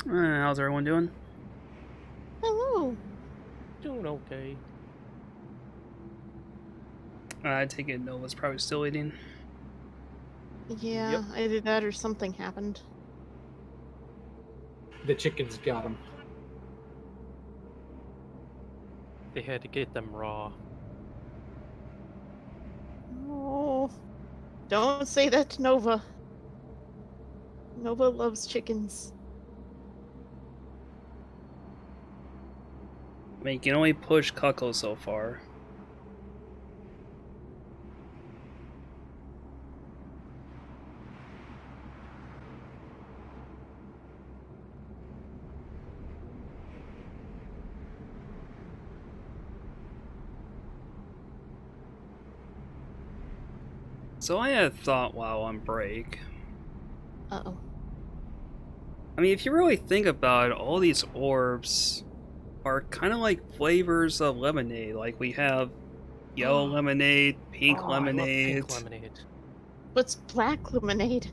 How's everyone doing? Hello. Doing okay. I take it Nova's probably still eating. Yeah, Yep. I did that or something happened. The chickens got him. They had to get them raw. Oh, don't say that to Nova. Nova loves chickens. I mean, you can only push Cuckle so far. So I had thought while on break. Uh-oh. I mean, if you really think about it, all these orbs are kind of like flavors of lemonade. Like we have yellow lemonade, pink Oh, I love lemonade. pink lemonade. What's black lemonade?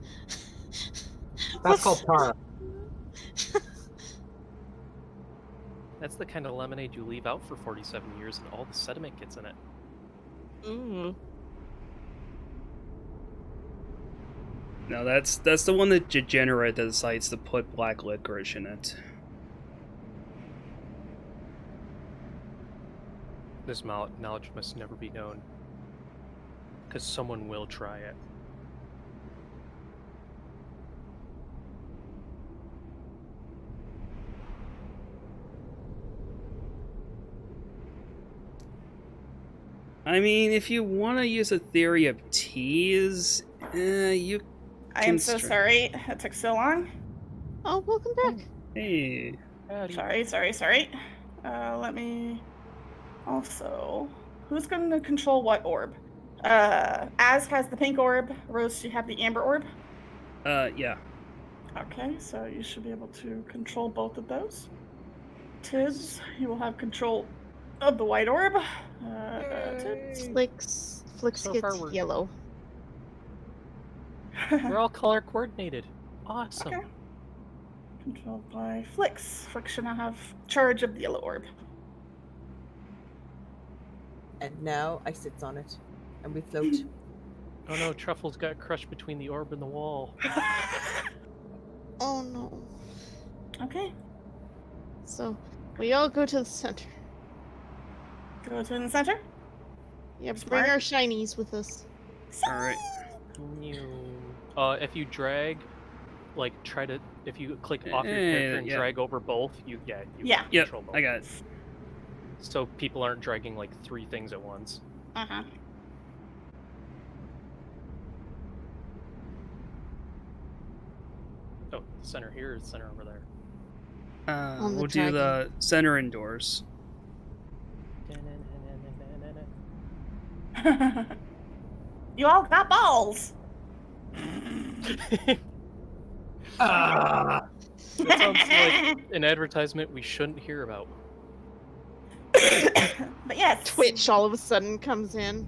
That's called Tara. That's the kind of lemonade you leave out for 47 years and all the sediment gets in it. Ooh. No, that's the one that degenerate that decides to put black licorice in it. This knowledge must never be known. Because someone will try it. I mean, if you want to use a theory of teas, you. I am so sorry it took so long. Oh, welcome back. Hey. Howdy. Sorry. Let me... Also... Who's going to control what orb? Az has the pink orb. Rose, you have the amber orb? Yeah. Okay, so you should be able to control both of those. Tibbs, you will have control of the white orb. Tibbs. Flicks So gets far we're- yellow. We're all color coordinated. Awesome. Okay. Controlled by Flix. Flix should now have charge of the yellow orb. And now I sit on it, and we float. Oh no, Truffles got crushed between the orb and the wall. Oh no. Okay. So, we all go to the center. Go to the center. Yeah, bring Smart. our shinies with us. Alright. If you drag, like if you click off your character and yeah. drag over both, you Yeah. control both. I got it. So people aren't dragging like 3 things at once. Uh-huh. Oh, center here is center over there. On the We'll do dragon. the center indoors. You all got balls. Ah! That sounds like an advertisement we shouldn't hear about. But yes. Twitch all of a sudden comes in.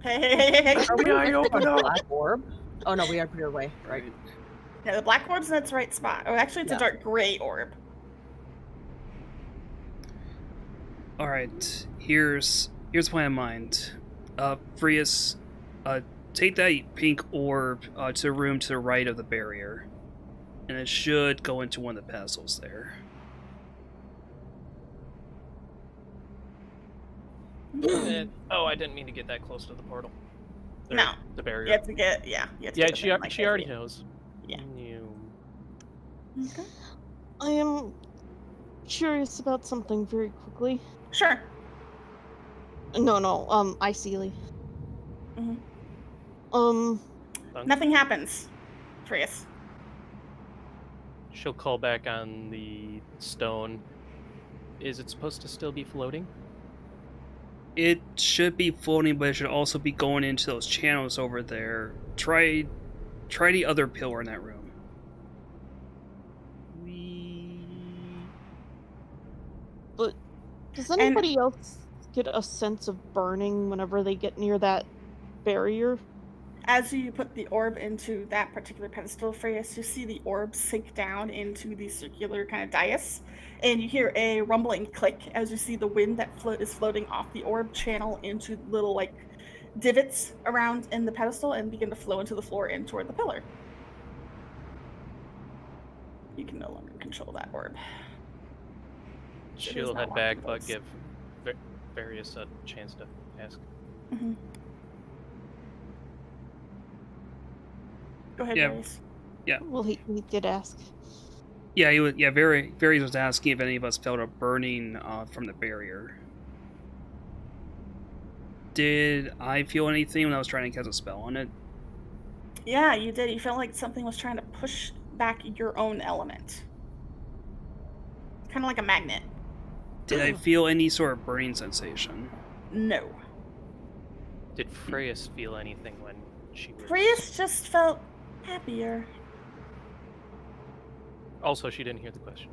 Hey. Are we I open up? black orb? Oh no, we are clear away. Right. Yeah, the black orb's in its right spot. Oh, actually, it's a Yeah. dark gray orb. Alright, here's what I have in mind. Frias, take that pink orb to the room to the right of the barrier. And it should go into one of the pedestals there. I didn't mean to get that close to the portal. No. The barrier. You have to get, you have to Yeah, get she them, like, she already every- knows. Yeah. Okay. I am curious about something very quickly. Sure. No, I Sealy. Mhm. Nothing happens, Frias. She'll call back on the stone. Is it supposed to still be floating? It should be floating, but it should also be going into those channels over there. Try the other pillar in that room. But does anybody else get a sense of burning whenever they get near that barrier? As you put the orb into that particular pedestal, Freyas, you see the orb sink down into the circular kind of dais, and you hear a rumbling click as you see the wind that is floating off the orb channel into little like divots around in the pedestal and begin to flow into the floor and toward the pillar. You can no longer control that orb. She'll head back, but give Various a chance to ask. Mm-hmm. Go ahead, Yeah. Various. Yeah. Well, he did ask. Yeah, he was. Yeah, Various was asking if any of us felt a burning from the barrier. Did I feel anything when I was trying to cast a spell on it? Yeah, you did. You felt like something was trying to push back your own element. Kind of like a magnet. Did I feel any sort of burning sensation? No. Did Freyas feel anything when she was... Freyas just felt happier. Also, she didn't hear the question.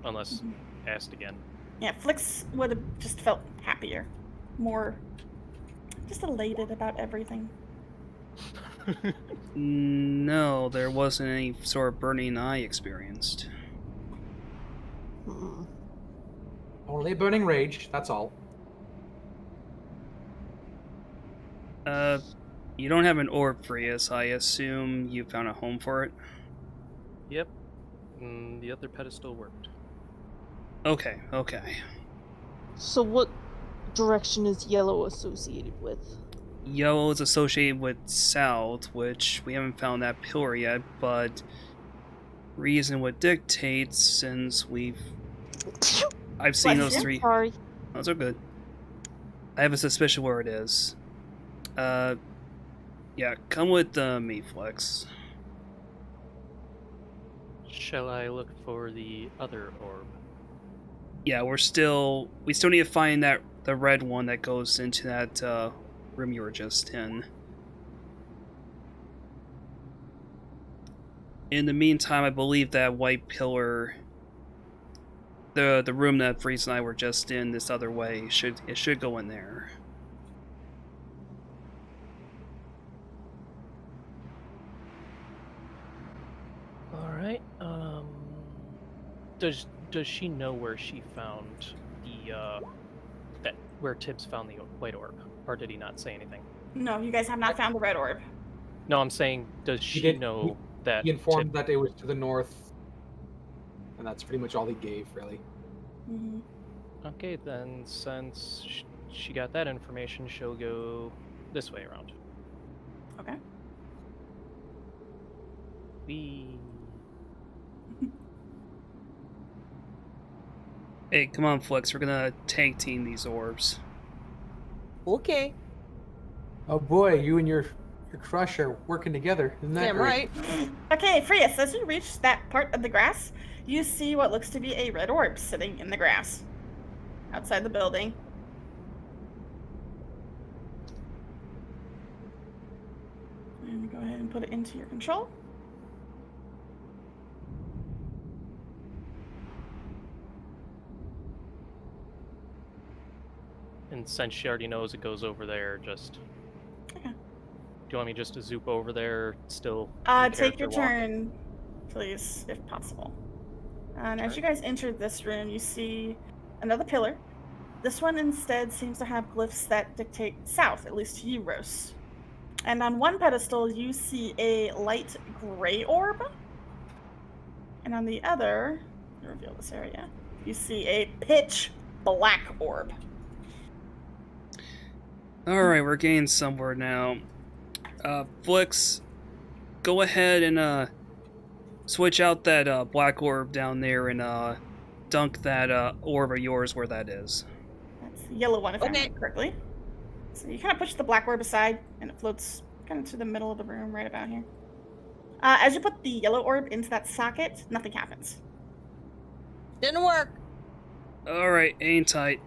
Unless asked again. Yeah, Flix would have just felt happier. More just elated about everything. No, there wasn't any sort of burning I experienced. Hmm. Only a burning rage, that's all. You don't have an orb, Frias. I assume you found a home for it? Yep. The other pedestal worked. Okay. So what direction is yellow associated with? Yellow is associated with south, which we haven't found that pillar yet, but reason would dictate since I've seen those three. Sorry. Those are good. I have a suspicion where it is. Yeah, come with me, Flex. Shall I look for the other orb? Yeah, we still need to find the red one that goes into that room you were just in. In the meantime, I believe that white pillar, the room that Freeze and I were just in this other way, should go in there. All right. Does she know where she found the where Tibbs found the white orb, or did he not say anything? No, you guys have not found the red orb. No, I'm saying, does she know that He informed Tibbs... that it was to the north, and that's pretty much all he gave, really. Mm-hmm. Okay, then since she got that information, she'll go this way around. Okay. Hey, come on, Flex. We're gonna tag team these orbs. Okay. Oh boy, you and your crush are working together, isn't that Damn great? right. Okay, Frias, as you reach that part of the grass, you see what looks to be a red orb sitting in the grass outside the building. And go ahead and put it into your control. And since she already knows it goes over there, just... Okay. Do you want me just to zoop over there, still Take your walk? turn, please, if possible. And as you guys enter this room, you see another pillar. This one instead seems to have glyphs that dictate south, at least to you, Rose. And on one pedestal, you see a light gray orb. And on the other, to reveal this area, you see a pitch black orb. Alright, we're getting somewhere now. Flex, go ahead and switch out that black orb down there and dunk that orb of yours where that is. That's the yellow one, if I Okay. remember correctly. So you kind of push the black orb aside, and it floats kind of to the middle of the room, right about here. As you put the yellow orb into that socket, nothing happens. Didn't work. Alright, aim tight.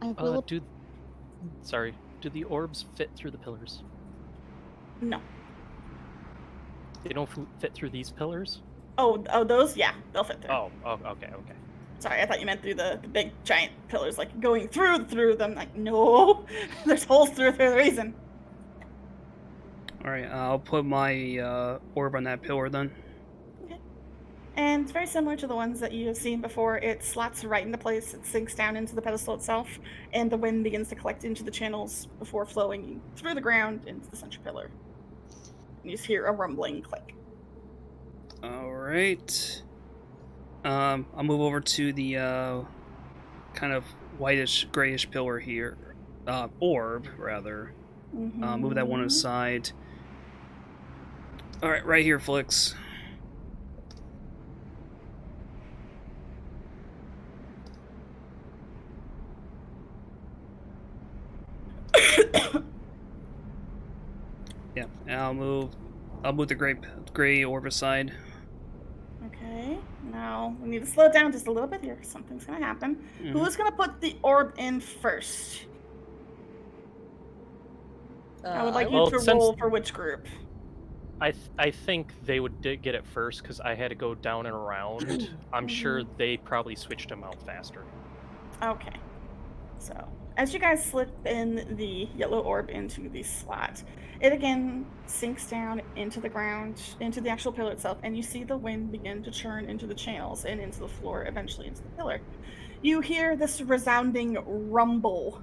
I will. Do the orbs fit through the pillars? No. They don't fit through these pillars? Oh, those? Yeah, they'll fit through. Oh, okay. Sorry, I thought you meant through the big giant pillars, like going through them. Like, no, there's holes through for a reason. Alright, I'll put my orb on that pillar then. And it's very similar to the ones that you have seen before. It slots right into place, it sinks down into the pedestal itself, and the wind begins to collect into the channels before flowing through the ground into the center pillar. And you just hear a rumbling click. Alright. I'll move over to the kind of whitish, grayish pillar here. Orb, rather. Move that one aside. Alright, right here, Flix. Yeah, and I'll move the gray orb aside. Okay, now we need to slow down just a little bit here. Something's gonna happen. Who's gonna put the orb in first? I would like you to roll for which group. I think they would get it first because I had to go down and around. I'm sure they probably switched them out faster. Okay. So, as you guys slip in the yellow orb into the slot, it again sinks down into the ground, into the actual pillar itself, and you see the wind begin to churn into the channels and into the floor, eventually into the pillar. You hear this resounding rumble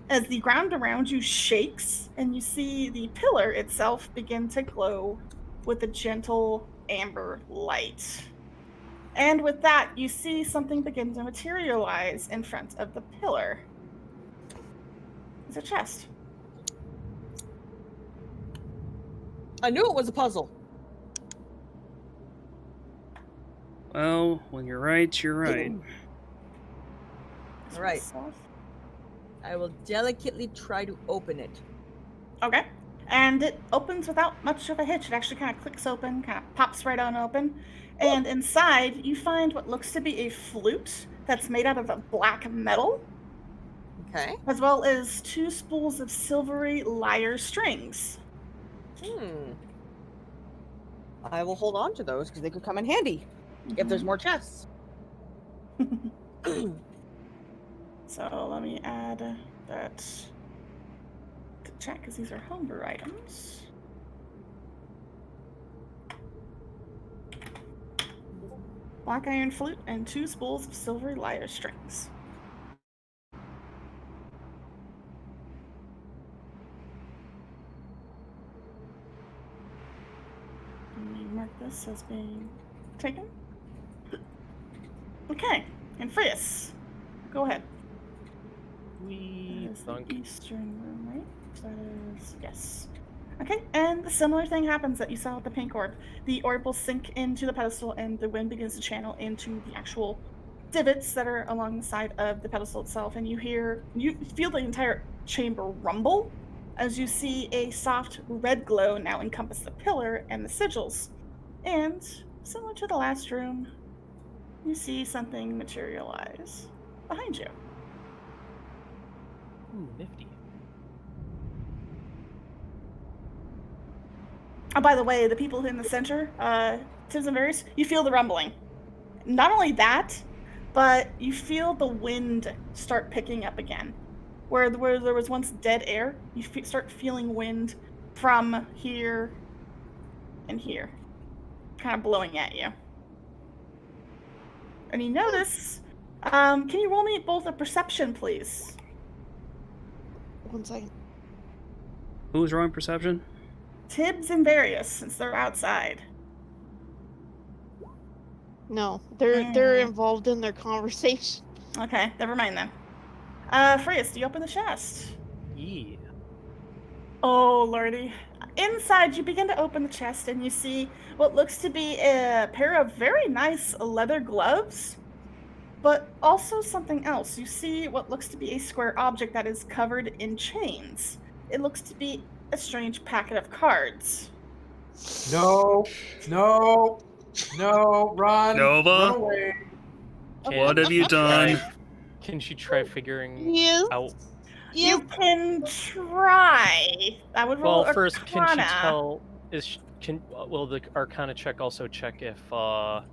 as the ground around you shakes, and you see the pillar itself begin to glow with a gentle amber light. And with that, you see something begin to materialize in front of the pillar. It's a chest. I knew it was a puzzle. Well, when you're right, you're right. All right. I will delicately try to open it. Okay. And it opens without much of a hitch. It actually kind of clicks open, kind of pops right on open. And inside, you find what looks to be a flute that's made out of a black metal. Okay. As well as 2 spools of silvery lyre strings. I will hold on to those because they could come in handy if there's more chests. So let me add that to chat because these are homebrew items. Black iron flute and 2 spools of silvery lyre strings. Let me mark this as being taken. Okay, and Frius, go ahead. We That is the thunk. eastern room, right? That is, yes. Okay, and a similar thing happens that you saw with the pink orb. The orb will sink into the pedestal and the wind begins to channel into the actual divots that are along the side of the pedestal itself, and you feel the entire chamber rumble as you see a soft red glow now encompass the pillar and the sigils. And similar to the last room, you see something materialize behind you. Ooh, nifty. Oh, by the way, the people in the center, Tibbs and Varys, you feel the rumbling. Not only that, but you feel the wind start picking up again. Where there was once dead air, you start feeling wind from here and here, kind of blowing at you. And you notice, can you roll me both a perception, please? 1 second. Who's rolling perception? Tibbs and Various, since they're outside. No, they're involved in their conversation. Okay, never mind then. Frius, do you open the chest? Yeah. Oh, lordy. Inside, you begin to open the chest and you see what looks to be a pair of very nice leather gloves, but also something else. You see what looks to be a square object that is covered in chains. It looks to be a strange packet of cards. No, run. Nova? Run away. What have you done? Can she try figuring Yes. out? You can try. I would roll Well, first, can she Arcana. tell? Will the Arcana check also check if the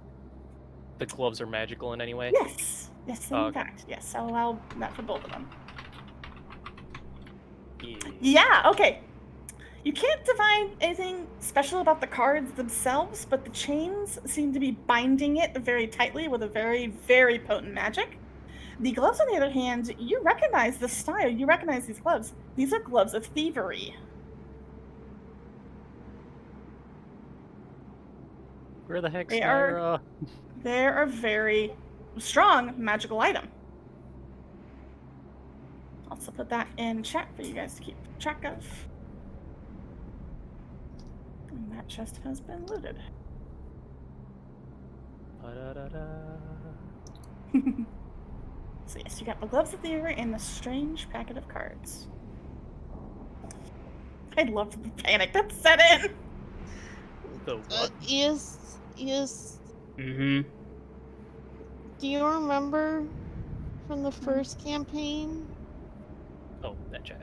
gloves are magical in any way? Yes, in Okay. fact, yes. I'll allow that for both of them. Yeah. Yeah, okay. You can't divine anything special about the cards themselves, but the chains seem to be binding it very tightly with a very, very potent magic. The gloves, on the other hand, you recognize the style. You recognize these gloves. These are gloves of thievery. Where the heck's They are- Naira? They're a very strong magical item. Also put that in chat for you guys to keep track of. And that chest has been looted. Ba-da-da-da. So yes, you got the gloves of thievery and the strange packet of cards. I love the panic that set in. The what? Yes. Mm-hmm. Do you remember from the first campaign? Oh, that chat.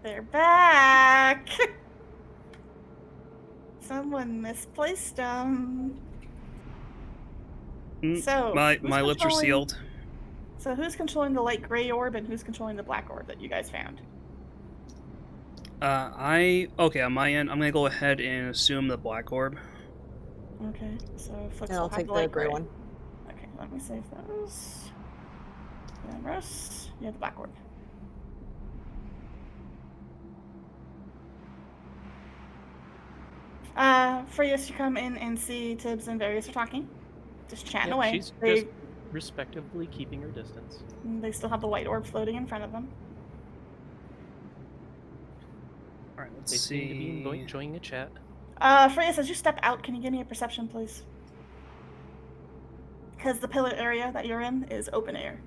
They're back. Someone misplaced them. So My who's lips are controlling- sealed. So who's controlling the light gray orb and who's controlling the black orb that you guys found? Okay, on my end, I'm gonna go ahead and assume the black orb. Okay, so Flix And will I'll have take the the light gray one. Okay, let me save those. And Russ, you have the black orb. Frias, you come in and see Tibbs and Various are talking. Just chatting Yep, away. she's They, just respectively keeping her distance. they still have the white orb floating in front of them. All right, let's They seem to be see. enjoying the chat. Frias, as you step out, can you give me a perception, please? Because the pillar area that you're in is open air.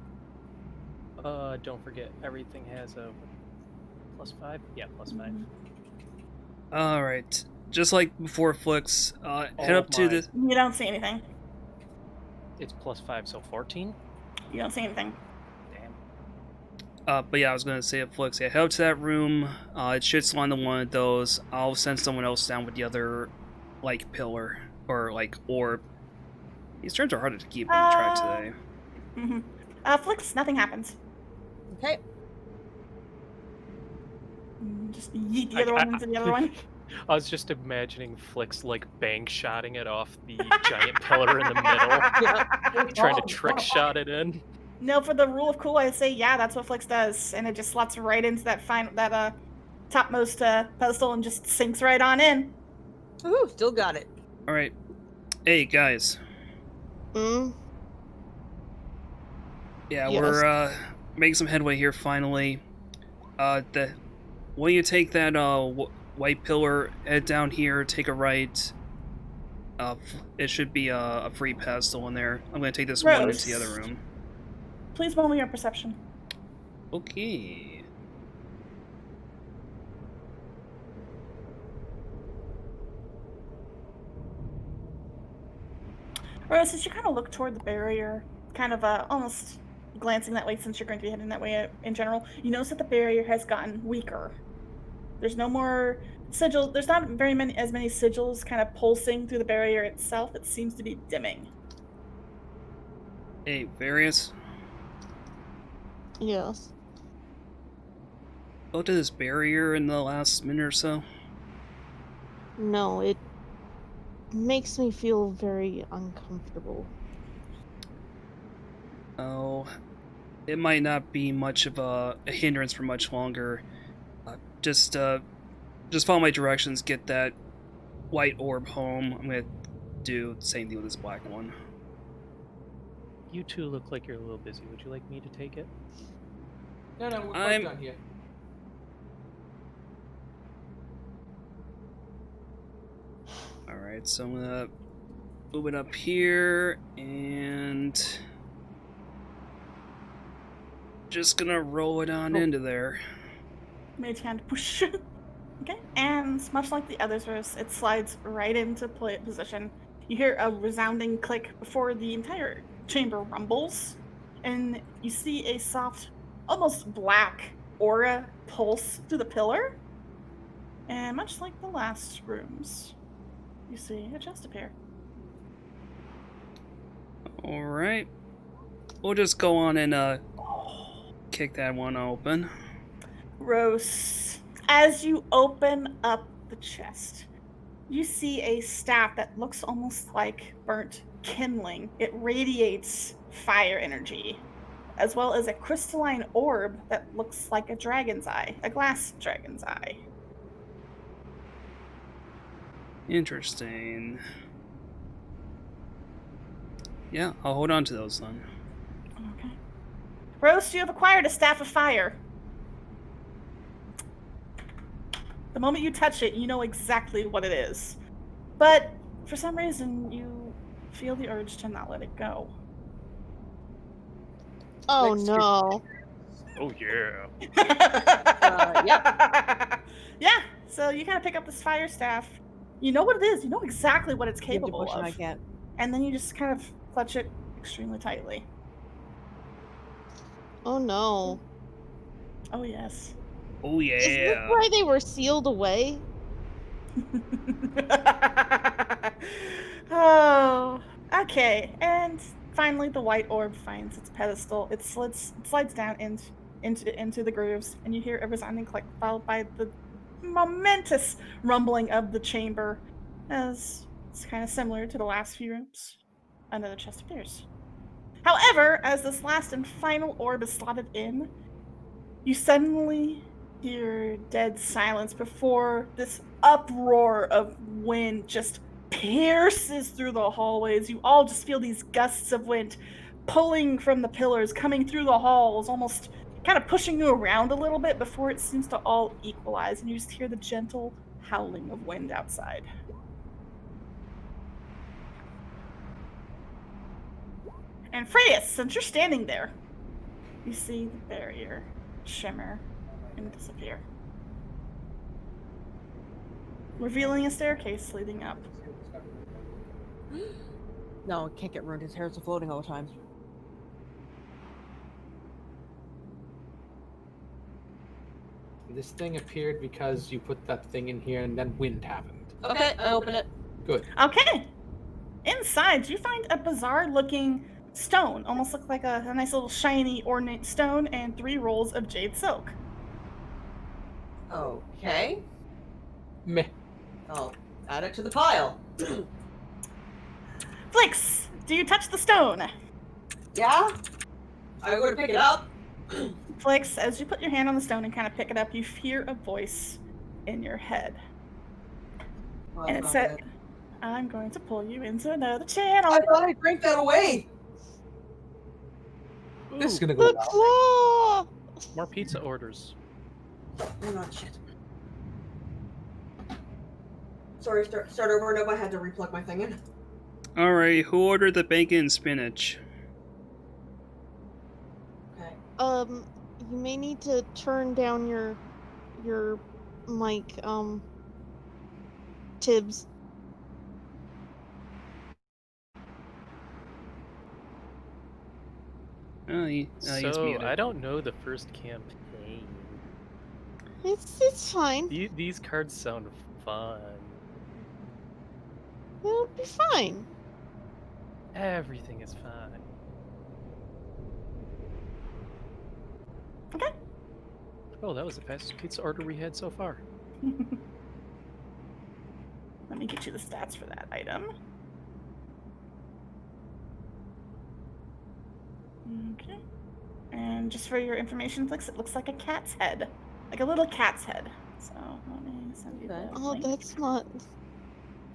Don't forget, everything has a +5? Yeah, +5. Mhm. All right, just like before, Flix, head Oh up to my. the. You don't see anything. It's +5, so 14? You don't see anything. Damn. But yeah, I was gonna say, Flix, yeah, head up to that room. It should slide into one of those. I'll send someone else down with the other, like, pillar or like orb. These turns are harder to keep on track today. Mm-hmm. Flix, nothing happens. Okay. Just yeet the other one into the other one. I was just imagining Flix like bang shotting it off the giant pillar in the middle, trying to trick shot it in. No, for the rule of cool, I say yeah, that's what Flix does, and it just slots right into that topmost pedestal and just sinks right on in. Ooh, still got it. All right, hey guys. Mm? Yeah, Yes. we're making some headway here finally. When you take that white pillar, head down here, take a right. It should be a free pedestal in there. I'm gonna take this one into the other Rose. room. Please roll me your perception. Okay. Rose, as you kind of look toward the barrier, kind of almost glancing that way since you're going to be heading that way in general, you notice that the barrier has gotten weaker. There's no more sigil. There's not as many sigils kind of pulsing through the barrier itself. It seems to be dimming. Hey, Various. Yes. Go to this barrier in the last minute or so. No, it makes me feel very uncomfortable. Oh, it might not be much of a hindrance for much longer. Just follow my directions. Get that white orb home. I'm gonna do the same thing with this black one. You two look like you're a little busy. Would you like me to take it? No, we're both I'm- done here. All right, so I'm gonna move it up here and just gonna roll it on into there. Mage hand push. Okay, and much like the others, Rose, it slides right into position. You hear a resounding click before the entire chamber rumbles, and you see a soft, almost black aura pulse through the pillar. And much like the last rooms, you see a chest appear. All right, we'll just go on and kick that one open. Rose, as you open up the chest, you see a staff that looks almost like burnt kindling. It radiates fire energy, as well as a crystalline orb that looks like a dragon's eye, a glass dragon's eye. Interesting. Yeah, I'll hold on to those then. Okay. Rose, you have acquired a staff of fire. The moment you touch it, you know exactly what it is. But for some reason, you feel the urge to not let it go. Oh Next to- no. Oh yeah. Yeah, so you kind of pick up this fire staff. You know what it is. You know exactly what it's You have to capable push and I of. can't. And then you just kind of clutch it extremely tightly. Oh no. Oh, yes. Oh Is this yeah. why they were sealed away? Oh, okay. And finally, the white orb finds its pedestal. It slides down into the grooves, and you hear a resounding click, followed by the momentous rumbling of the chamber, as it's kind of similar to the last few rooms. Another chest appears. However, as this last and final orb is slotted in, you suddenly hear dead silence before this uproar of wind just pierces through the hallways. You all just feel these gusts of wind pulling from the pillars, coming through the halls, almost kind of pushing you around a little bit before it seems to all equalize, and you just hear the gentle howling of wind outside. And Freydis, since you're standing there, you see the barrier shimmer and disappear, revealing a staircase leading up. No, it can't get ruined. His hair's floating all the time. This thing appeared because you put that thing in here and then wind happened. Okay, I open it. Good. Okay. Inside, you find a bizarre-looking stone, almost look like a nice little shiny ornate stone, and 3 rolls of jade silk. Okay. Meh. I'll add it to the pile. Flix, do you touch the stone? Yeah? I go to pick it up. Flix, as you put your hand on the stone and kind of pick it up, you hear a voice in your head. Well, And it that's said, not good. I'm going to pull you into another channel. I thought I drank that away. This is Ooh, gonna go The well. claw! more pizza orders. Oh, not shit. Sorry, start over. Nope, I had to replug my thing in. Alright, who ordered the bacon and spinach? Okay. You may need to turn down your mic, Tibbs. Oh, he's So muted. I don't know the first campaign. It's fine. These cards sound fun. It'll be fine. Everything is fine. Okay. Oh, that was the fastest pizza order we had so far. Let me get you the stats for that item. Okay. And just for your information, Flix, it looks like a cat's head. Like a little cat's head. So let me send you Okay. the Oh, link. that's not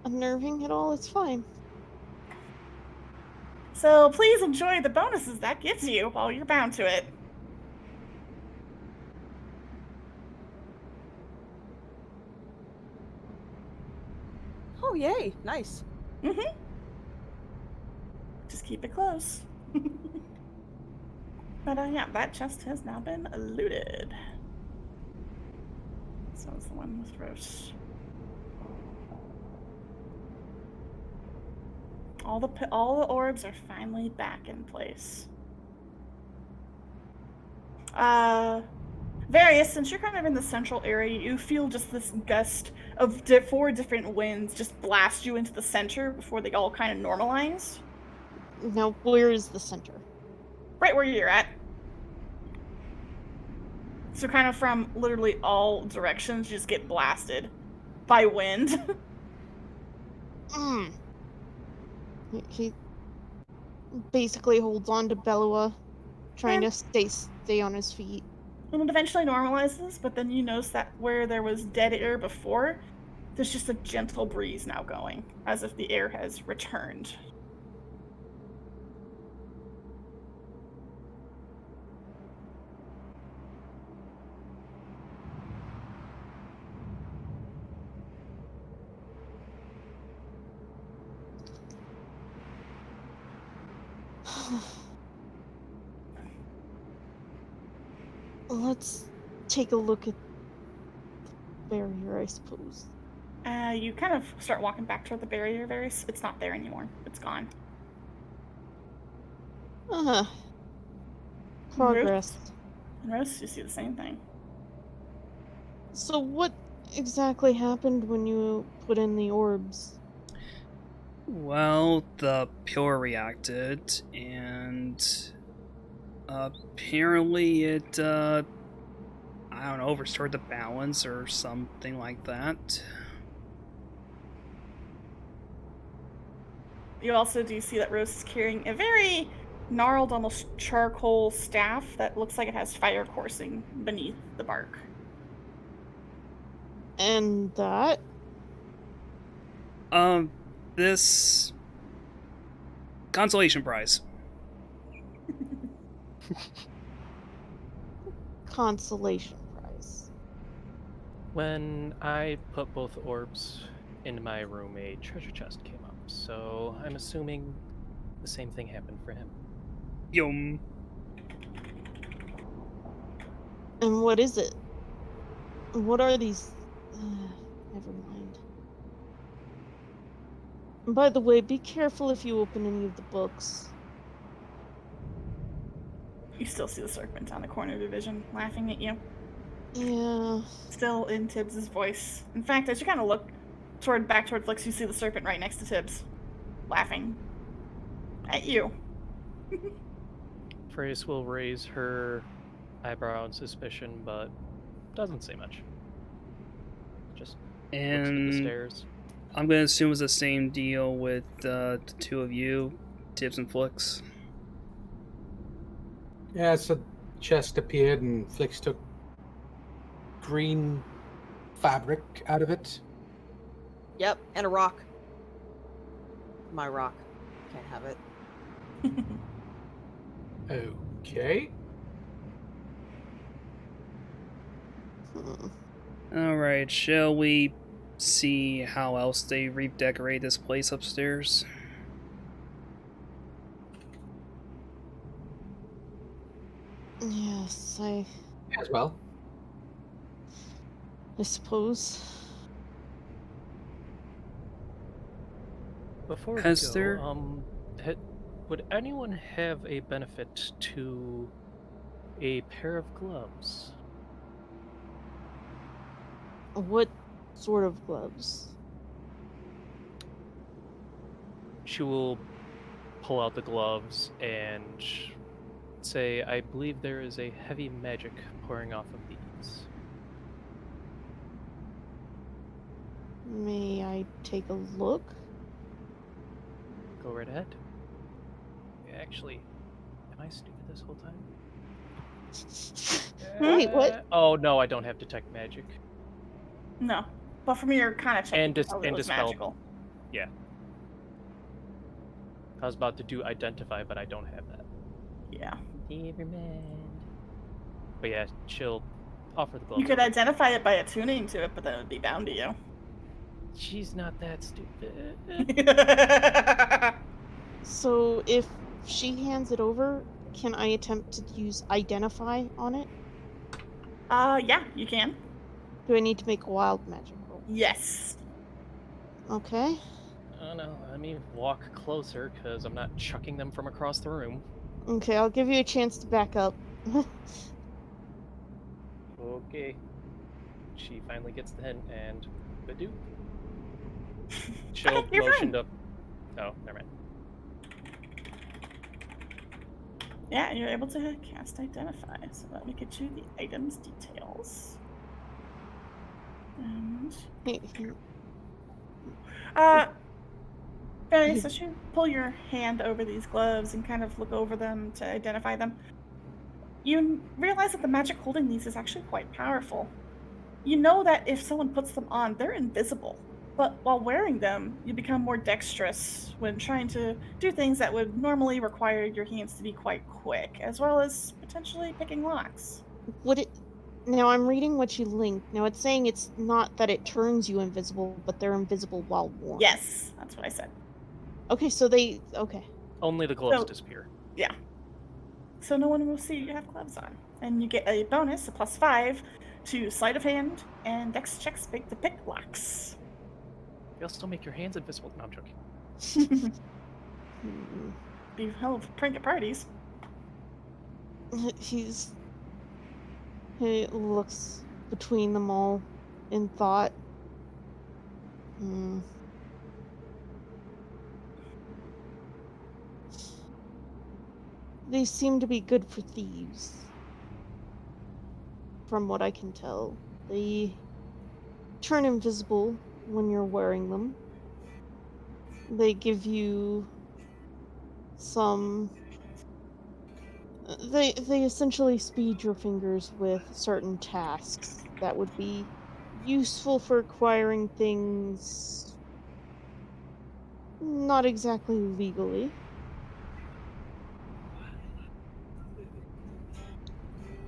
unnerving at all. It's fine. So please enjoy the bonuses that gives you while you're bound to it. Oh, yay. Nice. Mm-hmm. Just keep it close. But yeah, that chest has now been looted. So it's the one with Rose. All the orbs are finally back in place. Various, since you're kind of in the central area, you feel just this gust of 4 different winds just blast you into the center before they all kind of normalize. Now, where is the center? Right where you're at. So kind of from literally all directions, you just get blasted by wind. He basically holds on to Belua, trying And- to stay on his feet. And it eventually normalizes, but then you notice that where there was dead air before, there's just a gentle breeze now going, as if the air has returned. Let's take a look at the barrier, I suppose. You kind of start walking back toward the barrier. It's not there anymore. It's gone. Progress. And Rose, you see the same thing. So what exactly happened when you put in the orbs? Well, the pillar reacted, and apparently it, I don't know, restored the balance or something like that. You also do see that Rose is carrying a very gnarled, almost charcoal staff that looks like it has fire coursing beneath the bark. And that? This consolation prize. Consolation prize. When I put both orbs into my room, a treasure chest came up, so I'm assuming the same thing happened for him. Yum. And what is it? What are these? Never mind. And by the way, be careful if you open any of the books. You still see the serpent on the corner of your vision, laughing at you. Yeah. Still in Tibbs' voice. In fact, as you kind of look back toward Flix, you see the serpent right next to Tibbs, laughing at you. Freys will raise her eyebrow in suspicion, but doesn't say much. Just looks at the And stairs. I'm gonna assume it's the same deal with the two of you, Tibbs and Flix. Yeah, so chest appeared and Flix took green fabric out of it. Yep, and a rock. My rock. Can't have it. Okay. Alright, shall we see how else they redecorate this place upstairs? Yes, As well. I suppose. Before we Hester? go, would anyone have a benefit to a pair of gloves? What sort of gloves? She will pull out the gloves and say, I believe there is a heavy magic pouring off of these. May I take a look? Go right ahead. Actually, am I stupid this whole time? Wait, what? Oh no, I don't have detect magic. No, but from your kind of check, And you could tell it and was dispel. magical. Yeah. I was about to do identify, but I don't have that. Yeah. Never mind. But yeah, she'll offer the gloves. You could identify it by attuning to it, but then it would be bound to you. She's not that stupid. So if she hands it over, can I attempt to use identify on it? Yeah, you can. Do I need to make a wild magic roll? Yes. Okay. Oh no, let me walk closer because I'm not chucking them from across the room. Okay, I'll give you a chance to back up. Okay. She finally gets the hint and Badoo. She'll Okay, you're motion fine. up. Oh, never mind. Yeah, you're able to cast Identify. So let me get you the item's details. And Hey, Various, as you pull your hand over these gloves and kind of look over them to identify them, you realize that the magic holding these is actually quite powerful. You know that if someone puts them on, they're invisible. But while wearing them, you become more dexterous when trying to do things that would normally require your hands to be quite quick, as well as potentially picking locks. would it? Now I'm reading what you linked. Now it's saying it's not that it turns you invisible, but they're invisible while worn. Yes, that's what I said. Okay, so they. Okay. Only the gloves So- disappear. Yeah. So no one will see you have gloves on. And you get a bonus, a +5, to sleight of hand and dex checks to pick locks. They'll still make your hands invisible. No, I'm joking. Hmm. Be hell of a prank at parties. He looks between them all in thought. Hmm. They seem to be good for thieves. From what I can tell. They turn invisible when you're wearing them. They give you some. They essentially speed your fingers with certain tasks that would be useful for acquiring things not exactly legally.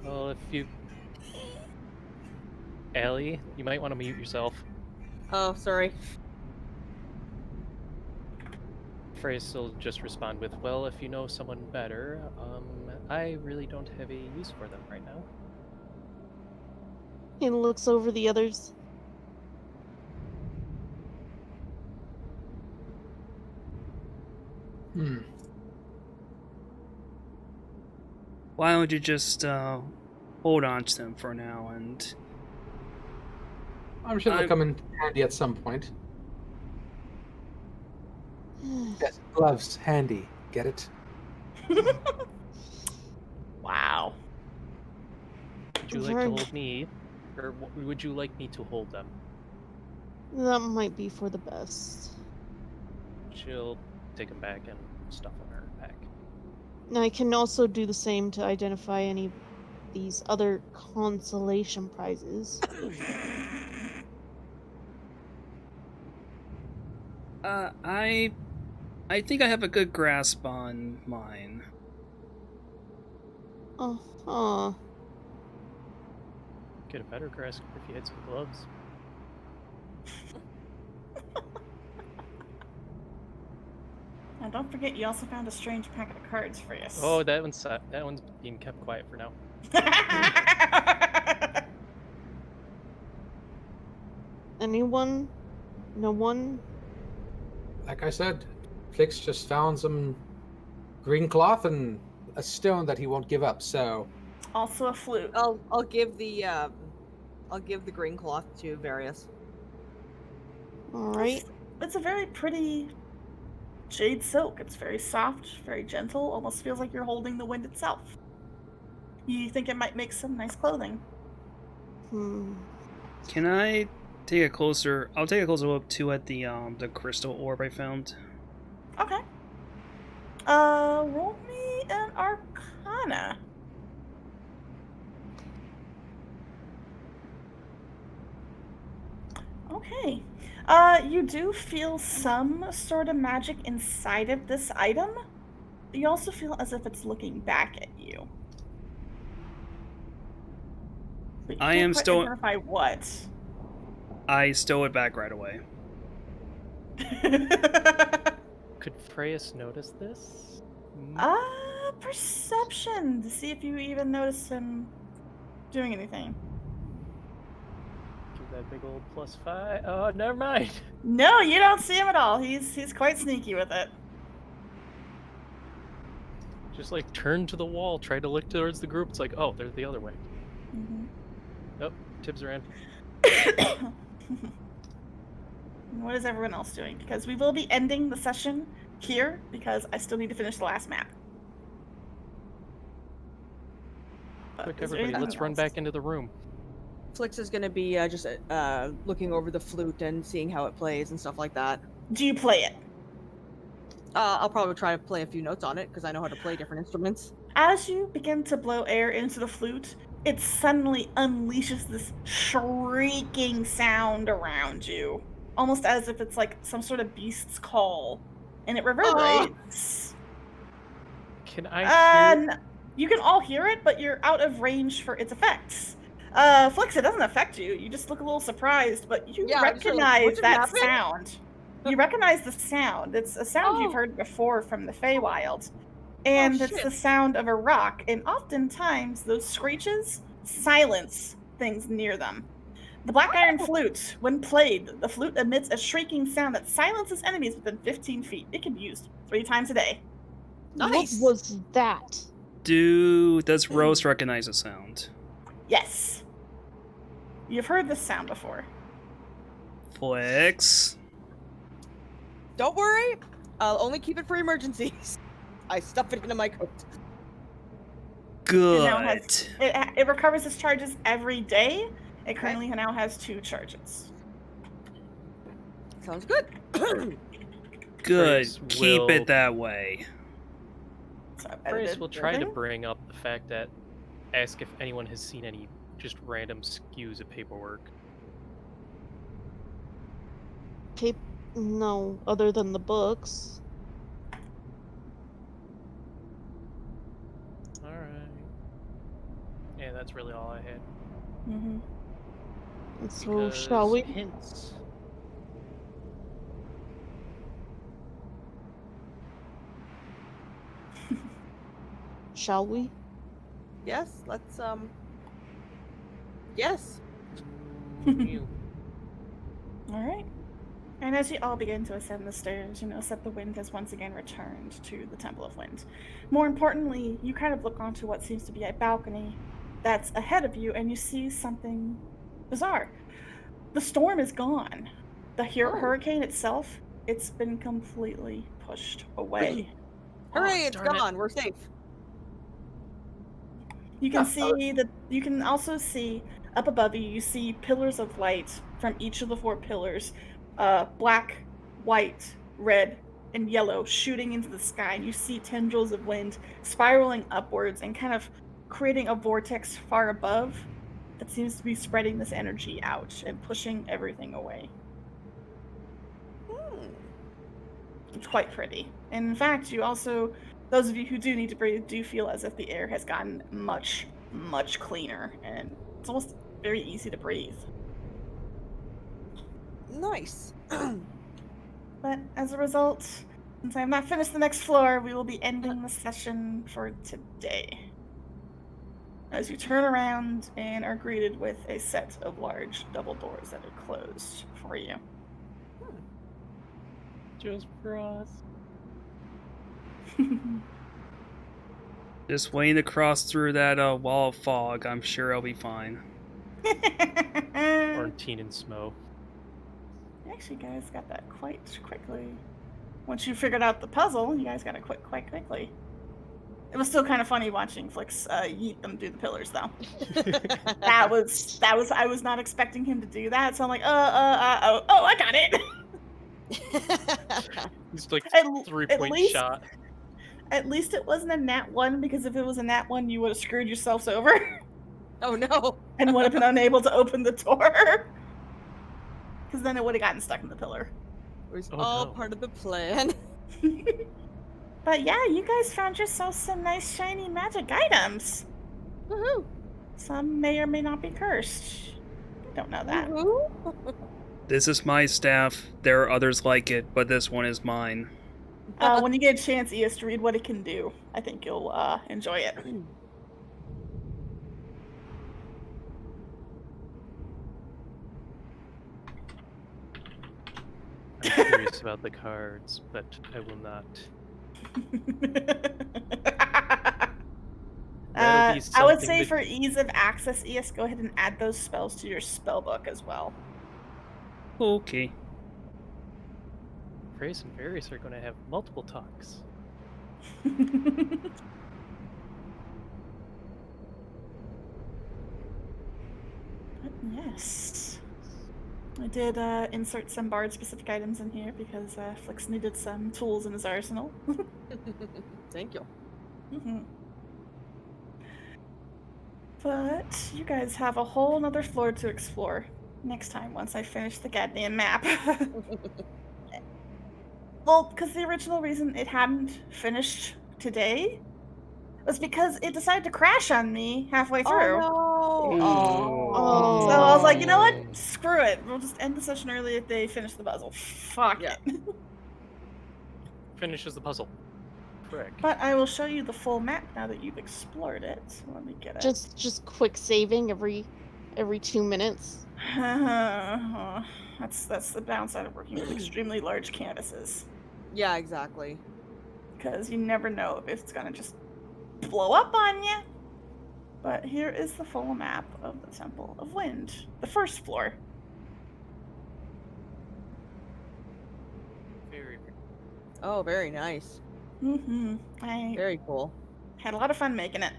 Well, if you... Allie, you might want to mute yourself. Oh, sorry. Phrase will just respond with, well, if you know someone better, I really don't have a use for them right now. He looks over the others. Why don't you just hold on to them for now? And I'm sure they'll I'm- come in handy at some point. Yes, gloves, handy. Get it? Wow. Would you like to hold me, or would you like me to hold them? That might be for the best. She'll take them back and stuff in her pack. Now, I can also do the same to identify any of these other consolation prizes. I think I have a good grasp on mine. Uh-huh. Get a better grasp if you had some gloves. And don't forget, you also found a strange packet of cards for us. Oh, that one's being kept quiet for now. Anyone? No one? Like I said, Flix just found some green cloth and a stone that he won't give up. So Also a flute. I'll give the green cloth to Various. Alright. It's a very pretty jade silk. It's very soft, very gentle, almost feels like you're holding the wind itself. You think it might make some nice clothing. Can I take a closer? I'll take a closer look too at the crystal orb I found. Okay. Roll me an Arcana. Okay. You do feel some sort of magic inside of this item. You also feel as if it's looking back at you. But you I can't am quite still- identify what. I stow it back right away. Could Freyas notice this? Perception to see if you even notice him doing anything. Give that big old +5. Oh, never mind. No, you don't see him at all. He's quite sneaky with it. Just like turn to the wall, try to look towards the group. It's like, oh, they're the other way. Mm-hmm. Oh, Tibbs are in. What is everyone else doing? Because we will be ending the session here because I still need to finish the last map. Quick, is there everybody, anything let's run else? back into the room. Flix is gonna be just looking over the flute and seeing how it plays and stuff like that. Do you play it? I'll probably try to play a few notes on it because I know how to play different instruments. As you begin to blow air into the flute, it suddenly unleashes this shrieking sound around you, almost as if it's like some sort of beast's call, and it reverberates. Can I hear? You can all hear it, but you're out of range for its effects. Flix, it doesn't affect you. You just look a little surprised, but you Yeah, I'm just like, what recognize just that happened? sound. You recognize the sound. It's a sound you've Oh. heard before from the Feywild. And it's shit. the sound of a rock, and oftentimes those screeches silence things near them. The black iron flute, when played, the flute emits a shrieking sound that silences enemies within 15 feet. It can be used 3 times a day. Nice. What was that? Does Rose recognize the sound? Yes. You've heard this sound before. Flix. Don't worry, I'll only keep it for emergencies. I stuff it into my coat. Good. It now has, it recovers its charges every day. It currently now has 2 charges. Sounds good. Good. Grace Keep will- it that way. So I've Grace edited will try to everything. bring up the fact that ask if anyone has seen any just random skews of paperwork. No, other than the books. All right. Yeah, that's really all I had. Mhm. And so, shall we? Hints. Shall we? Yes, let's Yes. You. All right. And as you all begin to ascend the stairs, you notice that the wind has once again returned to the Temple of Wind. More importantly, you kind of look onto what seems to be a balcony that's ahead of you, and you see something bizarre. The storm is gone. The hurricane itself, it's been completely pushed away. Hooray, it's darn it. gone. We're safe. You can see that. You can also see up above you. You see pillars of light from each of the 4 pillars, black, white, red, and yellow, shooting into the sky. And you see tendrils of wind spiraling upwards and kind of creating a vortex far above that seems to be spreading this energy out and pushing everything away. It's quite pretty. And in fact, you also, those of you who do need to breathe, do feel as if the air has gotten much, much cleaner, and it's almost very easy to breathe. Nice. But as a result, since I have not finished the next floor, we will be ending the session for today. As you turn around and are greeted with a set of large double doors that are closed for you. Just for us. Just waiting to cross through that wall of fog. I'm sure I'll be fine. Or Teen and Smo. Actually, you guys got that quite quickly. Once you figured out the puzzle, you guys got it quite quickly. It was still kind of funny watching Flix yeet them through the pillars, though. That was. I was not expecting him to do that, so I'm like, oh, I got it. It's like At 3-point least- shot. At least it wasn't a nat 1, because if it was a nat 1, you would have screwed yourselves over Oh no. and would have been unable to open the door. Because then it would have gotten stuck in the pillar. It was Oh, all no. part of the plan. But yeah, you guys found yourselves some nice shiny magic items. Woohoo. Some may or may not be cursed. I don't know that. Woohoo. This is my staff. There are others like it, but this one is mine. When you get a chance, Eos, to read what it can do, I think you'll enjoy it. I'm curious about the cards, but I will not. That'll be I would something say that- for ease of access, Eos, go ahead and add those spells to your spell book as well. Okay. Grace and Varys are going to have multiple talks. Yes. I did insert some bard-specific items in here because Flix needed some tools in his arsenal. Thank you. Mm-hmm. But you guys have a whole nother floor to explore next time once I finish the goddamn map. Well, because the original reason it hadn't finished today was because it decided to crash on me halfway through. Oh no! Oh. So I was like, you know what? Screw it. We'll just end the session early if they finish the puzzle. Fuck Yeah. it. Finishes the puzzle. Frick. But I will show you the full map now that you've explored it. Let me get it. Just quick saving every 2 minutes. That's the downside of working with extremely large canvases. Yeah, exactly. Because you never know if it's gonna just blow up on you. But here is the full map of the Temple of Wind, the first floor. Very, Oh, very nice. I Very cool. had a lot of fun making it.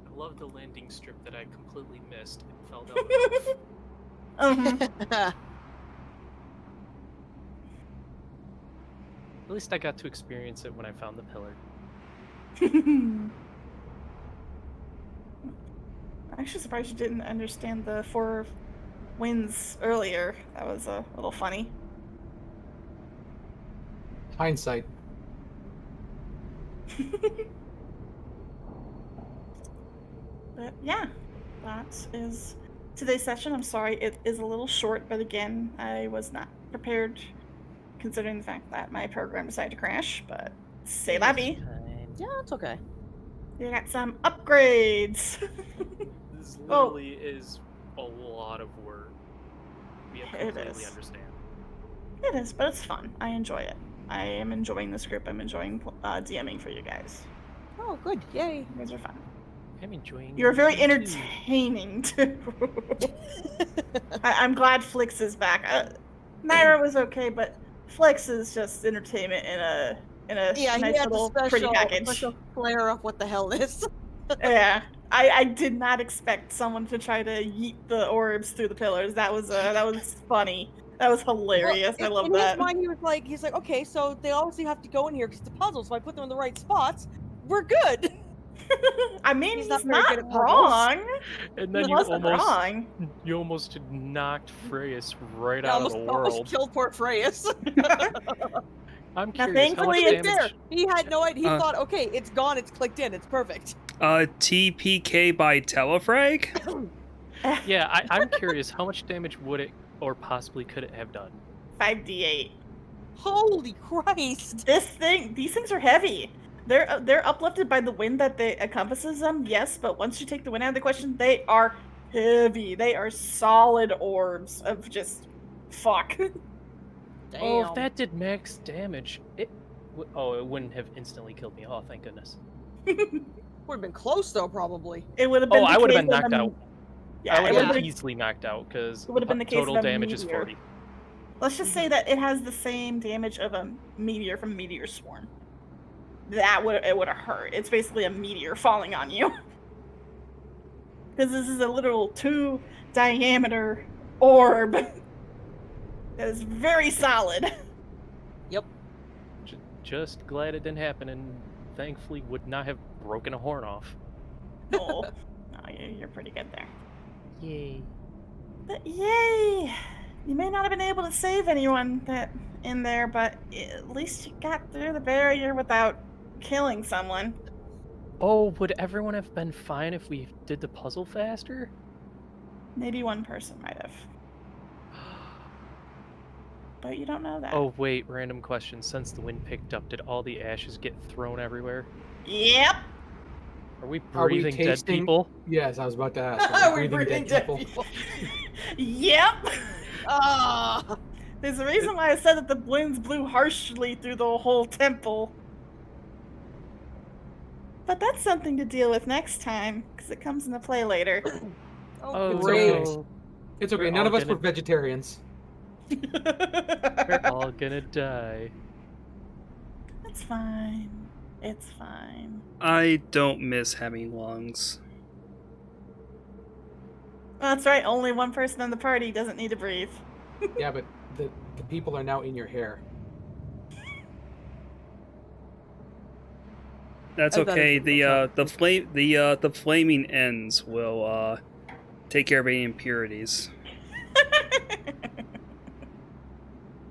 I love the landing strip that I completely missed and fell down. Mhm. At least I got to experience it when I found the pillar. I'm actually surprised you didn't understand the 4 winds earlier. That was a little funny. Hindsight. But yeah, that is today's session. I'm sorry it is a little short, but again, I was not prepared considering the fact that my program decided to crash, but c'est la vie. Yeah, it's okay. You got some upgrades. This Oh. literally is a lot of work. We It completely is. understand. It is, but it's fun. I enjoy it. I am enjoying this group. I'm enjoying DMing for you guys. Oh, good. Yay. You guys are fun. I'm enjoying You're very it too. entertaining too. I'm glad Flix is back. Naira was okay, but Flix is just entertainment in a Yeah, nice he had little the pretty package. special flair of what the hell this. Yeah, I did not expect someone to try to yeet the orbs through the pillars. That was funny. That was hilarious. I love in that. his mind, he's like, okay, so they obviously have to go in here because it's a puzzle, so I put them in the right spots. We're good. I mean, He's he's not very not good at puzzles. wrong. And then He you wasn't wrong. almost knocked Freyas right I out of almost, the world. killed poor Freyas. I'm Now, curious how much thankfully, It's there. damage. He had no idea. He Uh. thought, okay, it's gone. It's clicked in. It's perfect. TPK by Telefrag? Yeah, I'm curious how much damage would it or possibly could it have done? 5d8. Holy Christ! These things are heavy. They're uplifted by the wind that encompasses them, yes, but once you take the wind out of the question, they are heavy. They are solid orbs of just fuck. Damn. Oh, if that did max damage, it wouldn't have instantly killed me. Oh, thank goodness. Would have been close though, probably. It would have been. Oh, I would would have been knocked out. Yeah, I would it have would been have easily knocked out because it would have been the case total of a damage is meteor. 40. Let's just say that it has the same damage of a meteor from Meteor Swarm. It would have hurt. It's basically a meteor falling on you. Because this is a literal 2 diameter orb. That is very solid. Yep. Just glad it didn't happen, and thankfully would not have broken a horn off. No, you're pretty good there. Yay. But yay! You may not have been able to save anyone in there, but at least you got through the barrier without killing someone. Oh, would everyone have been fine if we did the puzzle faster? Maybe one person might have. But you don't know that. Oh, wait, random question. Since the wind picked up, did all the ashes get thrown everywhere? Yep! Are we Are we breathing dead tasting- people? Yes, I was about to ask. Are we breathing dead people? people? Yep! Ah! There's a reason why I said that the winds blew harshly through the whole temple. But that's something to deal with next time, because it comes into play later. Oh, It's great. okay. It's okay. We're None all of us gonna- were vegetarians. We're all gonna die. It's fine. It's fine. I don't miss having lungs. That's right. Only one person in the party doesn't need to breathe. Yeah, but the people are now in your hair. That's I thought okay. it was The flaming ends will take care of any impurities.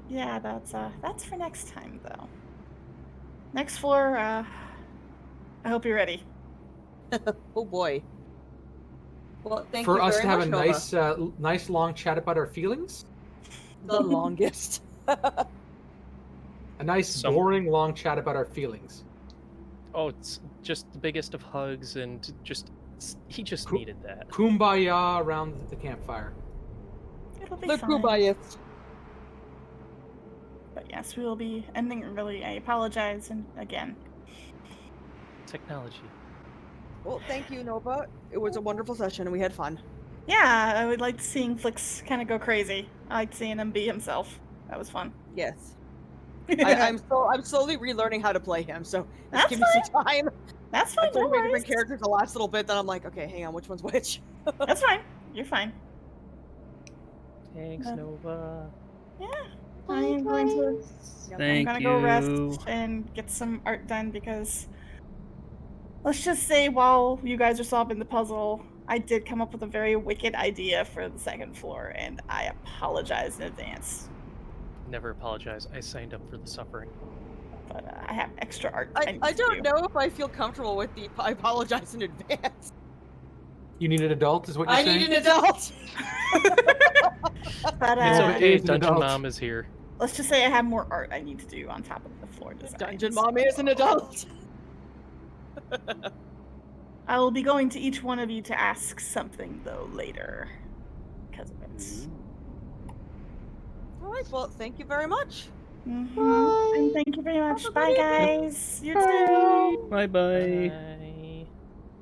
Yeah, that's for next time though. Next floor, I hope you're ready. Oh boy. Well, thank For you us very to have much, a Nova. nice long chat about our feelings. The longest. A nice Some- boring long chat about our feelings. Oh, it's just the biggest of hugs, and he just Cool. needed that. Kumbaya around the campfire. It'll be The fine. Kubayas. But yes, we will be ending early. I apologize, and again. Technology. Well, thank you, Nova. It was a wonderful session, and we had fun. Yeah, I would like seeing Flix kind of go crazy. I like seeing him be himself. That was fun. Yes. I'm slowly relearning how to play him, so That's just give me some time. That's I fine. played No my different worries. characters the last little bit, then I'm like, okay, hang on, which one's which? That's fine. You're fine. Thanks, Uh, Nova. Yeah. Bye, I am going to. guys. Yep. Thank I'm you. gonna go rest and get some art done because let's just say while you guys are solving the puzzle, I did come up with a very wicked idea for the second floor, and I apologize in advance. Never apologize. I signed up for the suffering. But I have extra art. I need to don't do. know if I feel comfortable with the I apologize in advance. You need an adult, is what you're I saying? need an adult! But It's Yeah, okay. is an Dungeon adult. Mom is here. let's just say I have more art I need to do on top of the floor design. Dungeon Mommy is an adult! I will be going to each one of you to ask something though later, because of it. Alright, well, thank you very much. And Bye. thank you very much. Have a Bye, good evening. guys. You too. Bye bye. Bye.